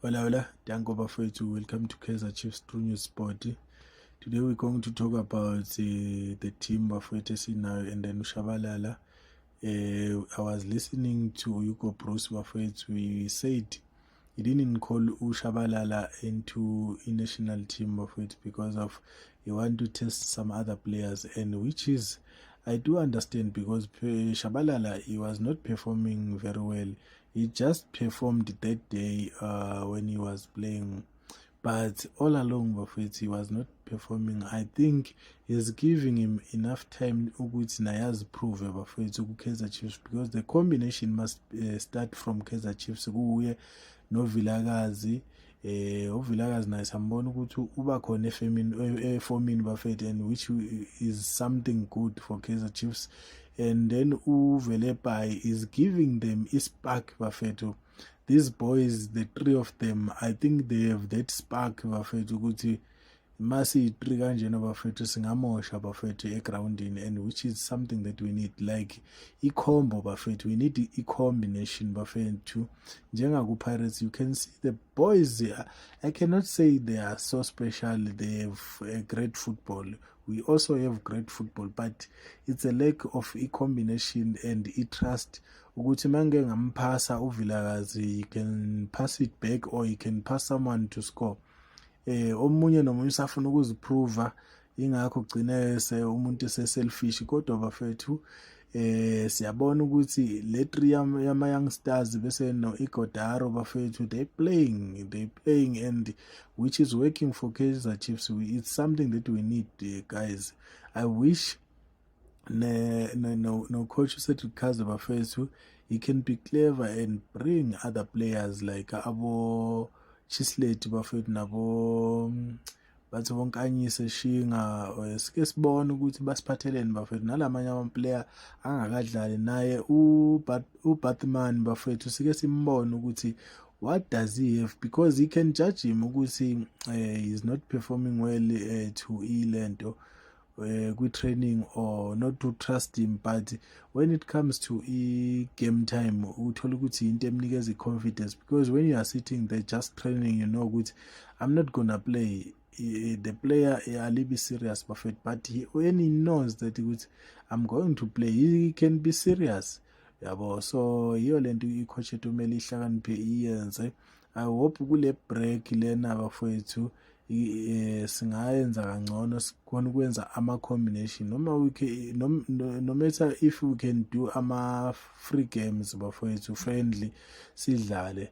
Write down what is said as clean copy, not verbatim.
Hola, Danko Bafetu. Welcome to Kaizer Chiefs True News Sport. Today we're going to talk about the team Bafetu Sina and then Shabalala. I was listening to Hugo Bruce Bafetu. We said he didn't call Ushabalala into a national team Bafetu because of he want to test some other players, and which is I do understand because Shabalala he was not performing very well. He just performed that day when he was playing, but all along Bafetu he was not performing. I think he's giving him enough time ukuthi naye prove Bafetu ku-Kaizer Chiefs, because the combination must start from Kaizer Chiefs kuye noVilakazi. uVilakazi naye sambona ukuthi uba khona efomini Bafetu, and which is something good for Kaizer Chiefs. And then uVelepai is giving them a spark Bafetu. These boys, the three of them, I think they have that spark Bafetu ukuthi masi three kanjena Bafetu singamosha Bafetu egroundini, and which is something that we need, like i-combo Bafetu. We need i-combination Bafetu. Njengaku-Pirates, you can see the boys, I cannot say they are so special, they have a great football. We also have great football, but it's a lack of a-combination and a-trust. Ukuthi manje ngamphasa uVilakazi, you can pass it back or you can pass someone to score. Omunye nomunye usafuna ukuziprova, ingakho ugcine umuntu selfish. Kodwa Bafethu siyabona ukuthi le three yama young stars bese no Igodaro Bafethu, they playing and which is working for Kaizer Chiefs. It's something that we need, guys. I wish no coach Cedric Kazi Bafethu, he can be clever and bring other players like abo Chisleti Bafethu nabo bathi bonkanyise Shinga. Sike sibone ukuthi basiphatheleni Bafethu nalamanye amaplayer angakadlali naye uBathman Bafethu. Sike simbone ukuthi what does he have, because he can judge him ukuthi he's not performing well to ilento training or not to trust him. But when it comes to game time, uthola ukuthi into emnikeza confidence, because when you are sitting there just training, you know ukuthi I'm not gonna play. The player will be serious Bafethu, but when he knows that I'm going to play, he can be serious. Yabo, so yiyo lento i-coach ethu kumele ihlakaniphe iyenze. I hope kule break lena Bafethu singayenza kangcono sikhona ukwenza ama-combination, no matter if we can do ama-free games Bafethu friendly sidlale.